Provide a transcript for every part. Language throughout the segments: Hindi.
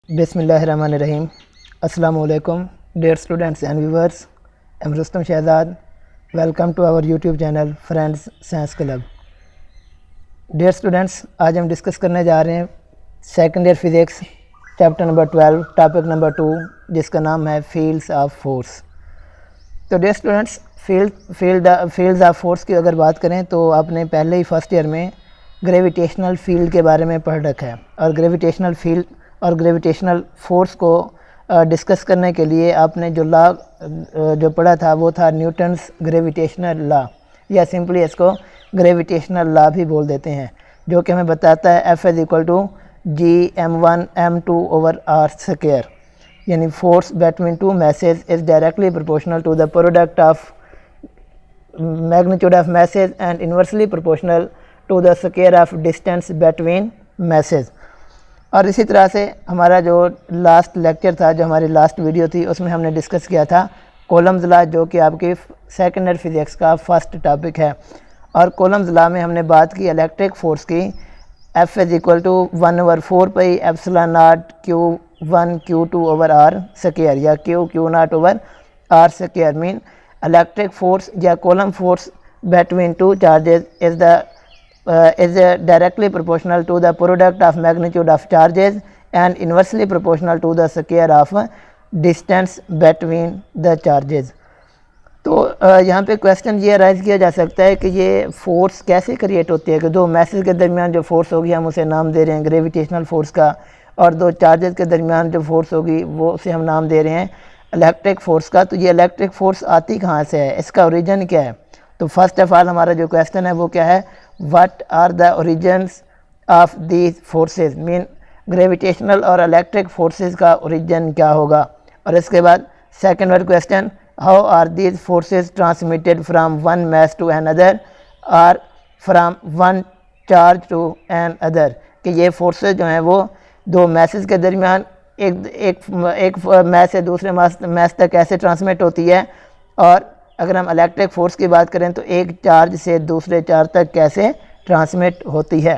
बिस्मिल्लाहिर्रहमानिर्रहीम। अस्सलामु अलैकुम dear students and viewers. I am Rustam Shahzad. Welcome to our YouTube channel friends science club. Dear students, आज हम डिस्कस करने जा रहे हैं second year physics chapter number 12 topic number 2, जिसका नाम है फील्ड्स ऑफ फोर्स। तो dear students, fields of force की अगर बात करें तो आपने पहले ही फर्स्ट ईयर में ग्रेविटेशनल फील्ड के बारे में पढ़ रखा है, और ग्रेविटेशनल फील्ड और ग्रेविटेशनल फोर्स को डिस्कस करने के लिए आपने जो लॉ जो पढ़ा था वो था न्यूटन्स ग्रेविटेशनल लॉ, या सिंपली इसको ग्रेविटेशनल लॉ भी बोल देते हैं, जो कि हमें बताता है F is equal to G(m1 m2 over r square), यानी force between two masses is directly proportional to the product of magnitude of masses and inversely proportional to the square of distance between masses. और इसी तरह से हमारा जो लास्ट लेक्चर था, जो हमारी लास्ट वीडियो थी, उसमें हमने डिस्कस किया था कॉलम्स लॉ, जो कि आपकी सेकंड ईयर फिज़िक्स का फर्स्ट टॉपिक है। और कॉलम्स लॉ में हमने बात की इलेक्ट्रिक फोर्स की, F is equal to 1/4 pi epsilon naught Q1 Q2 over r square, या Q0 over r square. Mean electric force या Coulomb force between two charges is directly proportional to the product of magnitude of charges and inversely proportional to the square of distance between the charges। तो यहाँ पे क्वेश्चन ये राइज किया जा सकता है कि ये फोर्स कैसे क्रिएट होती है, कि दो मैसेज के दरमियान जो फोर्स होगी हम उसे नाम दे रहे हैं ग्रेविटेशनल फोर्स का, और दो चार्जेस के दरमियान जो फोर्स होगी वो उसे हम नाम दे रहे हैं इलेक्ट्रिक फोर्स का। तो ये इलेक्ट्रिक फोर्स आती कहाँ से है, इसका ओरिजिन क्या है? तो फर्स्ट ऑफ ऑल हमारा जो क्वेश्चन है वो क्या है, what are the origins of these forces. Mean gravitational और इलेक्ट्रिक फोर्सेस का ओरिजिन क्या होगा। और इसके बाद second word question, how are these forces transmitted from one mass to another और from one charge to another, कि ये फोर्सेस जो हैं वो दो मैसेज के दरमियान एक मैस से दूसरे मैस तक कैसे ट्रांसमिट होती है, और अगर हम इलेक्ट्रिक फोर्स की बात करें तो एक चार्ज से दूसरे चार्ज तक कैसे ट्रांसमिट होती है।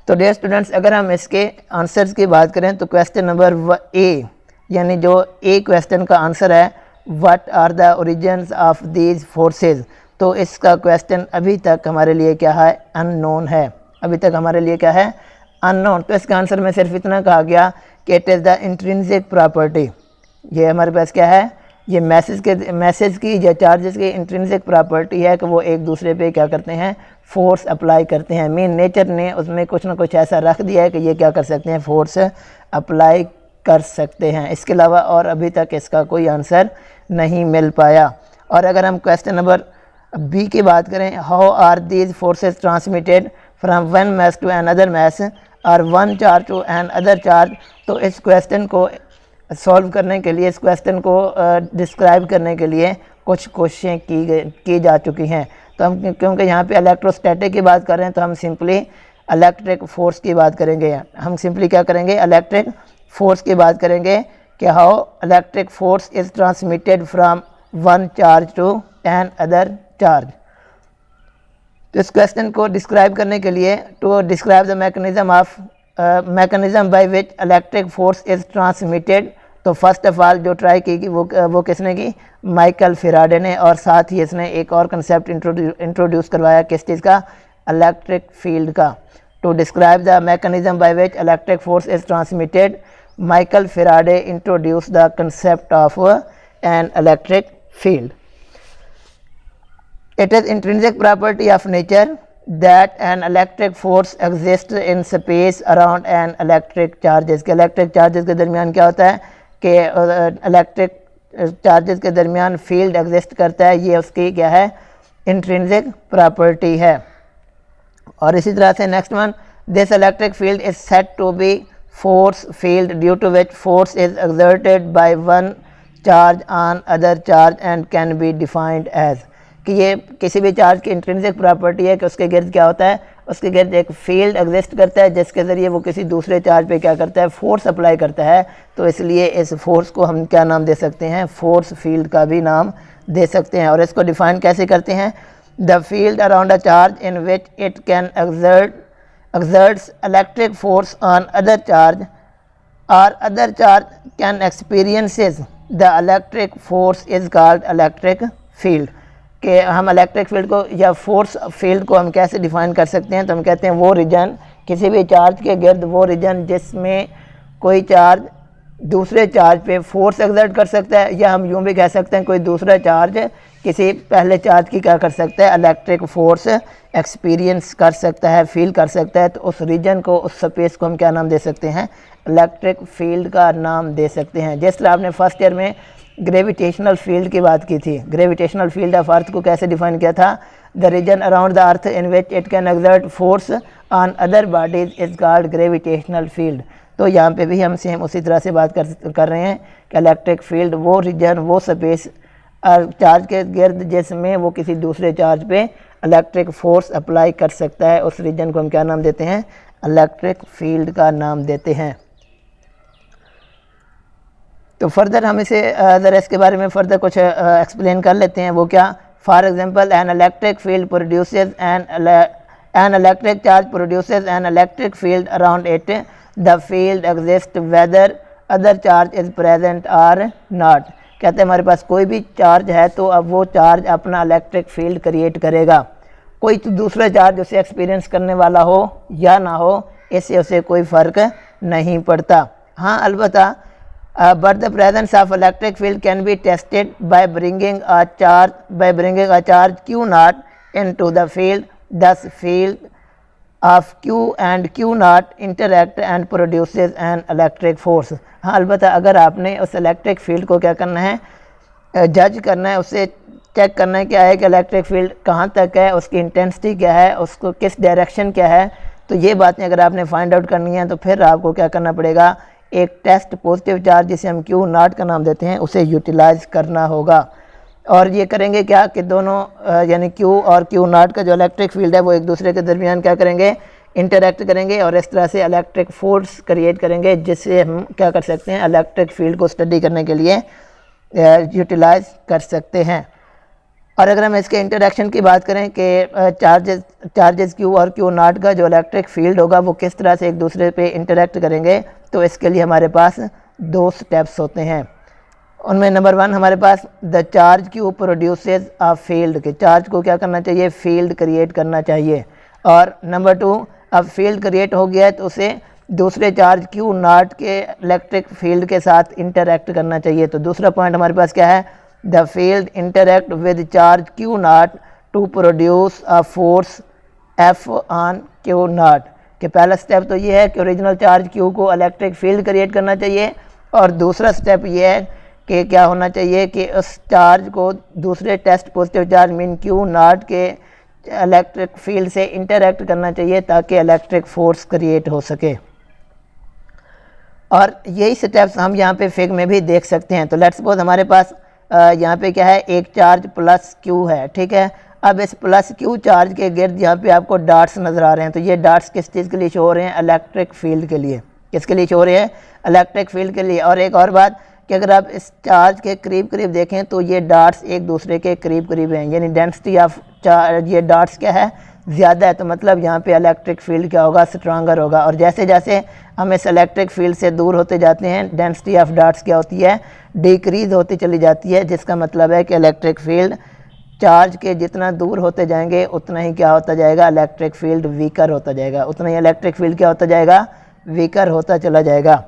तो डियर स्टूडेंट्स, अगर हम इसके आंसर्स की बात करें तो क्वेश्चन नंबर ए, यानी जो ए क्वेश्चन का आंसर है, what are the origins of these forces, तो इसका क्वेश्चन अभी तक हमारे लिए क्या है, अननोन है। अभी तक हमारे लिए क्या है, अननोन। तो इसका आंसर में सिर्फ इतना कहा गया कि it is the intrinsic property. ये हमारे पास क्या है, ये मैसेज की या चार्जेस की इंट्रिंसिक प्रॉपर्टी है कि वो एक दूसरे पे क्या करते हैं, फोर्स अप्लाई करते हैं। मीन नेचर ने उसमें कुछ ना कुछ ऐसा रख दिया है कि ये क्या कर सकते हैं, फोर्स अप्लाई कर सकते हैं। इसके अलावा और अभी तक इसका कोई आंसर नहीं मिल पाया। और अगर हम क्वेश्चन नंबर बी की बात करें, how are these forces transmitted from one mass to another mass और one charge to another charge, तो इस क्वेश्चन को सॉल्व करने के लिए, इस क्वेश्चन को डिस्क्राइब करने के लिए कुछ कोशिशें की जा चुकी हैं। तो हम क्योंकि यहाँ पे इलेक्ट्रोस्टैटिक की बात कर रहे हैं तो हम सिंपली इलेक्ट्रिक फोर्स की बात करेंगे। हम सिंपली क्या करेंगे, इलेक्ट्रिक फोर्स की बात करेंगे कि how electric force is transmitted from one charge to another charge. तो इस क्वेश्चन को डिस्क्राइब करने के लिए, to describe the mechanism by which electric force is transmitted, तो फर्स्ट ऑफ ऑल जो ट्राई की वो किसने की, माइकल फैराडे ने। और साथ ही इसने एक और कंसेप्ट इंट्रोड्यूस करवाया, किस चीज़ का, इलेक्ट्रिक फील्ड का। To describe the mechanism by which electric force is transmitted, Michael Faraday introduce the concept of an electric field. It is intrinsic property of nature that an electric force exists in space around an electric charges। के इलेक्ट्रिक चार्जेस के दरमियान क्या होता है कि इलेक्ट्रिक चार्जेस के दरमियान फील्ड एग्जिस्ट करता है, ये उसकी क्या है, इंट्रिंसिक प्रॉपर्टी है। और इसी तरह से next one, this electric field is said to be force field due to which force is exerted by one charge on other charge and can be defined as, कि ये किसी भी चार्ज की इंट्रिंसिक प्रॉपर्टी है कि उसके गिर्द क्या होता है, उसके गिर्द एक फील्ड एग्जिस्ट करता है जिसके ज़रिए वो किसी दूसरे चार्ज पे क्या करता है, फोर्स अप्लाई करता है। तो इसलिए इस फोर्स को हम क्या नाम दे सकते हैं, फोर्स फील्ड का भी नाम दे सकते हैं। और इसको डिफाइन कैसे करते हैं, the field around a charge in which it can exerts electric force on other charge और other charge can experiences the electric force is called electric field. कि हम इलेक्ट्रिक फील्ड को या फोर्स फील्ड को हम कैसे डिफाइन कर सकते हैं, तो हम कहते हैं वो रीजन, किसी भी चार्ज के गिर्द वो रीजन जिसमें कोई चार्ज दूसरे चार्ज पे फोर्स एक्सर्ट कर सकता है, या हम यूँ भी कह सकते हैं कोई दूसरा चार्ज किसी पहले चार्ज की क्या कर सकता है, इलेक्ट्रिक फोर्स एक्सपीरियंस कर सकता है, फील कर सकता है। तो उस रीजन को, उस स्पेस को हम क्या नाम दे सकते हैं, इलेक्ट्रिक फील्ड का नाम दे सकते हैं। जिस तरह आपने फर्स्ट ईयर में ग्रेविटेशनल फील्ड की बात की थी, ग्रेविटेशनल फील्ड ऑफ अर्थ को कैसे डिफाइन किया था, the region around the earth in which it can exert force on other bodies is called gravitational field. तो यहाँ पे भी हम सेम उसी तरह से बात कर रहे हैं कि इलेक्ट्रिक फील्ड वो रीजन, वो स्पेस चार्ज के गिर्द जिसमें वो किसी दूसरे चार्ज पे इलेक्ट्रिक फोर्स अप्लाई कर सकता है, उस रीजन को हम क्या नाम देते हैं, इलेक्ट्रिक फील्ड का नाम देते हैं। तो फर्दर हम इसे ज़रा इसके बारे में फर्दर कुछ एक्सप्लेन कर लेते हैं। वो क्या, for example an electric field produces an electric charge produces an electric field around it, the field exist whether other charge is present or not. कहते हैं हमारे पास कोई भी चार्ज है तो अब वो चार्ज अपना इलेक्ट्रिक फील्ड क्रिएट करेगा, कोई तो दूसरा चार्ज उसे एक्सपीरियंस करने वाला हो या ना हो, इससे उसे कोई फ़र्क नहीं पड़ता। हाँ अलबत्ता but the presence of electric field can be tested by bringing a charge q naught into the field. Thus field of q and q naught interact and produces an electric force. हाँ अलबत्ता अगर आपने उस इलेक्ट्रिक फील्ड को क्या करना है, जज करना है, उससे चेक करना है क्या है कि इलेक्ट्रिक फील्ड कहाँ तक है, उसकी इंटेंसिटी क्या है, उसको किस डायरेक्शन क्या है, तो ये बातें अगर आपने फाइंड आउट करनी है तो फिर आपको क्या करना पड़ेगा, एक टेस्ट पॉजिटिव चार्ज जिसे हम क्यू नॉट का नाम देते हैं उसे यूटिलाइज करना होगा। और ये करेंगे क्या कि दोनों यानी क्यू और क्यू नॉट का जो इलेक्ट्रिक फील्ड है वो एक दूसरे के दरमियान क्या करेंगे, इंटरेक्ट करेंगे और इस तरह से इलेक्ट्रिक फोर्स क्रिएट करेंगे, जिससे हम क्या कर सकते हैं, इलेक्ट्रिक फील्ड को स्टडी करने के लिए यूटिलाइज कर सकते हैं। और अगर हम इसके इंटरेक्शन की बात करें कि चार्जेस क्यू और क्यू नॉट का जो इलेक्ट्रिक फील्ड होगा वो किस तरह से एक दूसरे पे इंटरेक्ट करेंगे, तो इसके लिए हमारे पास दो स्टेप्स होते हैं। उनमें नंबर 1 हमारे पास the charge Q produces a field, के चार्ज को क्या करना चाहिए, फील्ड क्रिएट करना चाहिए। और नंबर 2 अब फील्ड क्रिएट हो गया है तो उसे दूसरे चार्ज क्यू नॉट के इलेक्ट्रिक फील्ड के साथ इंटरेक्ट करना चाहिए। तो दूसरा पॉइंट हमारे पास क्या है, the field interact with charge Q nought to produce a force F on q nought. कि पहला स्टेप तो ये है कि ओरिजिनल चार्ज क्यू को इलेक्ट्रिक फील्ड क्रिएट करना चाहिए, और दूसरा स्टेप ये है कि क्या होना चाहिए कि उस चार्ज को दूसरे test positive charge mean q nought के इलेक्ट्रिक फील्ड से इंटरेक्ट करना चाहिए ताकि इलेक्ट्रिक फोर्स क्रिएट हो सके। और यही स्टेप्स हम यहाँ पे फिगर में भी देख सकते हैं। तो लेट्स सपोज हमारे पास यहाँ पे क्या है, एक चार्ज प्लस क्यू है, ठीक है। अब इस प्लस क्यू चार्ज के गिर्द यहाँ पे आपको डॉट्स नज़र आ रहे हैं, तो ये डॉट्स किस चीज़ के लिए शो हो रहे हैं, इलेक्ट्रिक फील्ड के लिए। किसके लिए शो हो रहे हैं, इलेक्ट्रिक फील्ड के लिए। और एक और बात कि अगर आप इस चार्ज के करीब करीब देखें तो ये डॉट्स एक दूसरे के करीब करीब हैं, यानी डेंसिटी ऑफ चार्ज, ये डॉट्स क्या है, ज़्यादा है, तो मतलब यहाँ पे इलेक्ट्रिक फील्ड क्या होगा, स्ट्रांगर होगा। और जैसे जैसे हम इस इलेक्ट्रिक फील्ड से दूर होते जाते हैं, डेंसिटी ऑफ डॉट्स क्या होती है, डिक्रीज़ होती चली जाती है, जिसका मतलब है कि इलेक्ट्रिक फील्ड चार्ज के जितना दूर होते जाएंगे उतना ही क्या होता जाएगा, इलेक्ट्रिक फील्ड वीकर होता जाएगा, उतना ही इलेक्ट्रिक फील्ड क्या होता जाएगा, वीकर होता चला जाएगा।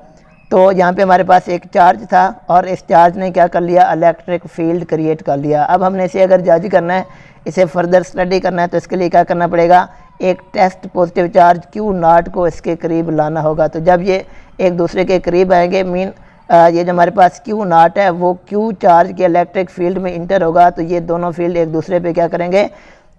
तो यहाँ पे हमारे पास एक चार्ज था और इस चार्ज ने क्या कर लिया, इलेक्ट्रिक फील्ड क्रिएट कर लिया। अब हमने इसे अगर जज करना है, इसे फर्दर स्टडी करना है, तो इसके लिए क्या करना पड़ेगा, एक test positive charge Q nought को इसके करीब लाना होगा। तो जब ये एक दूसरे के करीब आएंगे, मीन ये जो हमारे पास क्यू नॉट है वो क्यू चार्ज के इलेक्ट्रिक फील्ड में इंटर होगा, तो ये दोनों फील्ड एक दूसरे पे क्या करेंगे,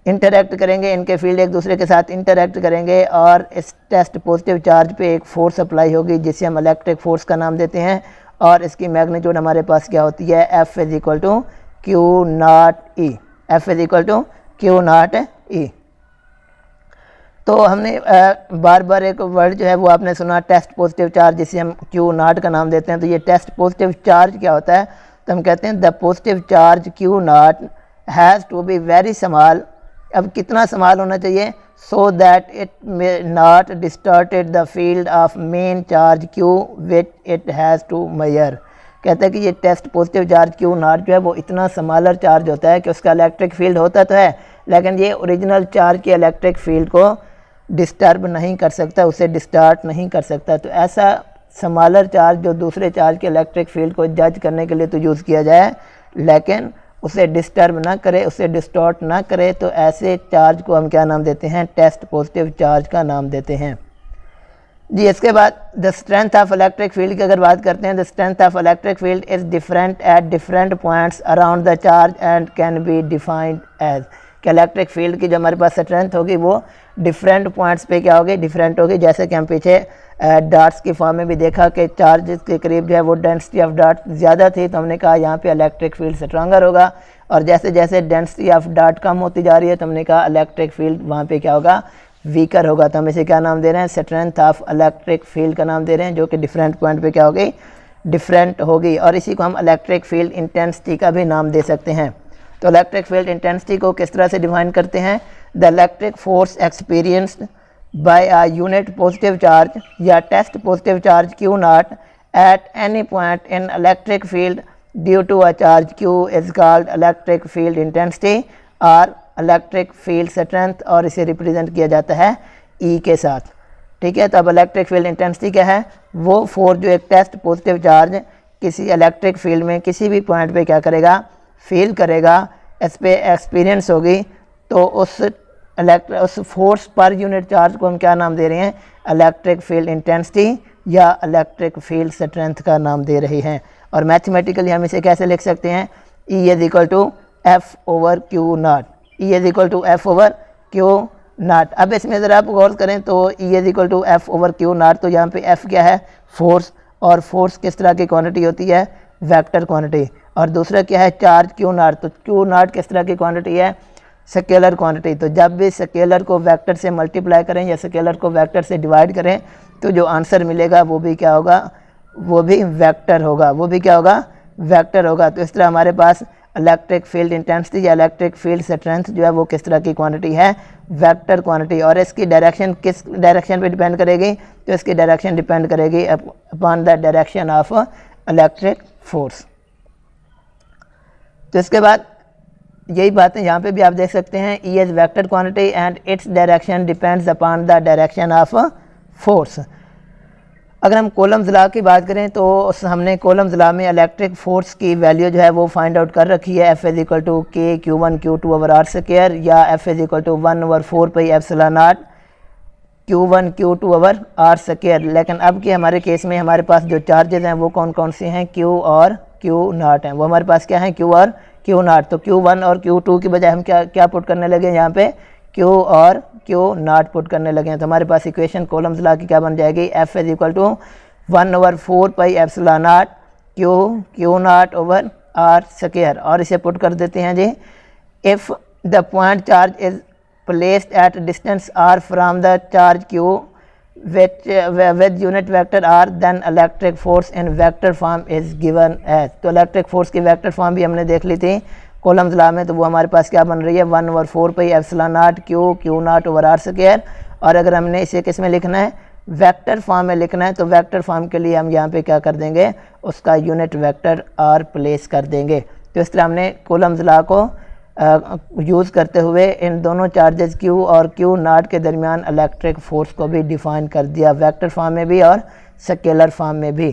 इंटरेक्ट करेंगे, इनके फील्ड एक दूसरे के साथ इंटरेक्ट करेंगे और इस टेस्ट पॉजिटिव चार्ज पे एक फोर्स अप्लाई होगी जिसे हम इलेक्ट्रिक फोर्स का नाम देते हैं। और इसकी मैग्नीट्यूड हमारे पास क्या होती है, F is equal to Q not E, F is equal to Q not E. तो हमने बार बार एक वर्ड जो है वो आपने सुना, टेस्ट पॉजिटिव चार्ज, जिसे हम क्यू नॉट का नाम देते हैं। तो ये टेस्ट पॉजिटिव चार्ज क्या होता है, तो हम कहते हैं the positive charge Q nought has to be very small अब कितना स्मॉल होना चाहिए, so that it may not distorted the field of main charge q which it has to measure. कहता है कि ये test positive charge Q nought जो है वो इतना स्मॉलर चार्ज होता है कि उसका इलेक्ट्रिक फील्ड होता तो है, लेकिन ये ओरिजिनल चार्ज के इलेक्ट्रिक फील्ड को डिस्टर्ब नहीं कर सकता, उसे डिस्टार्ट नहीं कर सकता। तो ऐसा स्मॉलर चार्ज जो दूसरे चार्ज के इलेक्ट्रिक फील्ड को जज करने के लिए तो यूज़ किया जाए, लेकिन उसे डिस्टर्ब ना करे, उसे डिस्टॉर्ट ना करे, तो ऐसे चार्ज को हम क्या नाम देते हैं, टेस्ट पॉजिटिव चार्ज का नाम देते हैं जी। इसके बाद the strength of electric field की अगर बात करते हैं, the strength of electric field is different at different points around the charge and can be defined as, कि इलेक्ट्रिक फील्ड की जो हमारे पास स्ट्रेंथ होगी वो डिफरेंट पॉइंट्स पे क्या होगी, डिफरेंट होगी। जैसे कि हम पीछे डार्ट्स की फॉर्म में भी देखा कि चार्ज के करीब जो है वो डेंसिटी ऑफ डार्ट ज़्यादा थी, तो हमने कहा यहाँ पे इलेक्ट्रिक फील्ड स्ट्रॉन्गर होगा, और जैसे जैसे डेंसिटी ऑफ डार्ट कम होती जा रही है तो हमने कहा इलेक्ट्रिक फील्ड वहाँ पे क्या होगा, वीकर होगा। तो हम इसे क्या नाम दे रहे हैं, स्ट्रेंथ ऑफ इलेक्ट्रिक फील्ड का नाम दे रहे हैं, जो कि डिफरेंट पॉइंट पे क्या होगी, डिफरेंट होगी। और इसी को हम इलेक्ट्रिक फील्ड इंटेंसिटी का भी नाम दे सकते हैं। तो इलेक्ट्रिक फील्ड इंटेंसिटी को किस तरह से डिफाइन करते हैं, the electric force experienced by a unit positive charge या test positive charge Q naught at any point in electric field due to a charge Q is called electric field intensity और इलेक्ट्रिक फील्ड स्ट्रेंथ, और इसे रिप्रेजेंट किया जाता है ई के साथ। ठीक है, तो अब इलेक्ट्रिक फील्ड इंटेंसिटी क्या है, वो फोर्स जो एक टेस्ट पॉजिटिव चार्ज किसी इलेक्ट्रिक फील्ड में किसी भी पॉइंट पे क्या करेगा, फील करेगा, इस पर एक्सपीरियंस होगी, तो उस फोर्स पर यूनिट चार्ज को हम क्या नाम दे रहे हैं, इलेक्ट्रिक फील्ड इंटेंसिटी या इलेक्ट्रिक फील्ड स्ट्रेंथ का नाम दे रहे हैं। और मैथमेटिकली हम इसे कैसे लिख सकते हैं, E is equal to F over q not, E is equal to F over q nought. अब इसमें ज़रा आप गौर करें तो E is equal to F over q nought, तो यहाँ पे एफ क्या है, फोर्स, और फोर्स किस तरह की क्वांटिटी होती है, वेक्टर क्वांटिटी। और दूसरा क्या है, चार्ज क्यू नॉट, तो क्यू नॉट किस तरह की क्वांटिटी है, स्केलर क्वांटिटी। तो जब भी स्केलर को वेक्टर से मल्टीप्लाई करें या स्केलर को वेक्टर से डिवाइड करें तो जो आंसर मिलेगा वो भी क्या होगा, वो भी वेक्टर होगा, वो भी क्या होगा, वेक्टर होगा। तो इस तरह हमारे पास इलेक्ट्रिक फील्ड इंटेंसिटी या इलेक्ट्रिक फील्ड स्ट्रेंथ जो है वो किस तरह की क्वांटिटी है, वेक्टर क्वांटिटी। और इसकी डायरेक्शन किस डायरेक्शन पे डिपेंड करेगी, तो इसकी डायरेक्शन डिपेंड करेगी upon the direction of electric force. तो इसके बाद यही बातें यहाँ पे भी आप देख सकते हैं, E is vector quantity and its direction depends upon the direction of force. अगर हम कॉलम्स लॉ की बात करें तो हमने कॉलम्स लॉ में इलेक्ट्रिक फोर्स की वैल्यू जो है वो फाइंड आउट कर रखी है, F is equal to K Q one Q two over are square, या F is equal to 1/4 pi epsilon not Q one Q two over are square. लेकिन अब के हमारे केस में हमारे पास जो चार्जेस हैं वो कौन कौन से हैं, क्यू और क्यू नॉट हैं, वो हमारे पास क्या हैं, क्यू और क्यू नॉट। तो क्यू वन और क्यू टू की बजाय हम क्या पुट करने लगे, यहाँ पे क्यू और क्यू नॉट पुट करने लगे हैं। तो हमारे पास इक्वेशन कॉलम्स लॉ की क्या बन जाएगी, F is equal to 1/4 pi epsilon not Q not over are square, और इसे पुट कर देते हैं जी, if the point charge is placed at distance R from the charge Q with unit vector r, then electric force in vector form is given as। तो इलेक्ट्रिक फोर्स की वेक्टर फॉर्म भी हमने देख ली थी कॉलम्स लॉ में, तो वो हमारे पास क्या बन रही है, 1/4 pi epsilon not Q not over are square. और अगर हमने इसे किस में लिखना है, वेक्टर फॉर्म में लिखना है, तो वेक्टर फॉर्म के लिए हम यहाँ पे क्या कर देंगे, उसका यूनिट वेक्टर आर प्लेस कर देंगे। तो इस तरह हमने कॉलम्स लॉ को यूज़ करते हुए इन दोनों चार्जेस क्यू और क्यू नॉट के दरमियान इलेक्ट्रिक फोर्स को भी डिफाइन कर दिया, वेक्टर फॉर्म में भी और स्केलर फॉर्म में भी।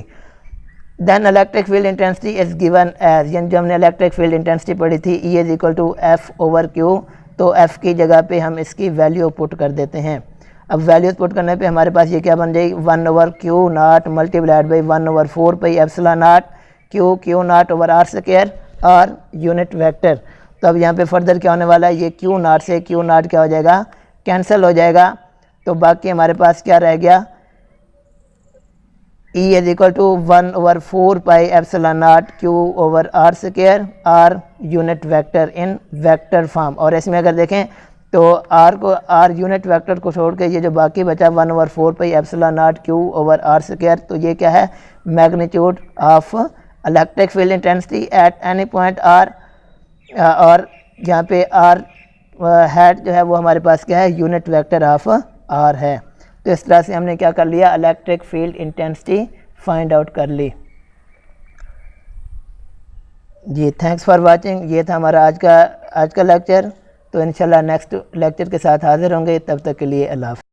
Then electric field intensity is given as, यानी जो हमने इलेक्ट्रिक फील्ड इंटेंसिटी पढ़ी थी, E is equal to F over q, तो एफ की जगह पे हम इसकी वैल्यू पुट कर देते हैं। अब वैल्यूज पुट करने पे हमारे पास ये क्या बन जाएगी, 1/क्यू naught multiplied by 1/4 pi epsilon not Q not over are square और यूनिट वेक्टर। तो अब यहाँ पे फर्दर क्या होने वाला है, ये क्यू नॉट से क्यू नॉट क्या हो जाएगा, कैंसिल हो जाएगा। तो बाकी हमारे पास क्या रह गया, E is equal to 1/4 pi epsilon not q over are square r unit vector in vector form. और इसमें अगर देखें तो आर यूनिट वेक्टर को छोड़ के ये जो बाकी बचा 1/4 pi epsilon not q over are square, तो ये क्या है, magnitude of electric field intensity at any point r. और यहाँ पे आर हैट जो है वो हमारे पास क्या है, यूनिट वेक्टर ऑफ आर है। तो इस तरह से हमने क्या कर लिया, electric field intensity find out कर ली। जी थैंक्स फॉर वाचिंग। ये था हमारा आज का लेक्चर। तो इंशाल्लाह नेक्स्ट लेक्चर के साथ हाजिर होंगे। तब तक के लिए अल्लाह हाफ़िज़।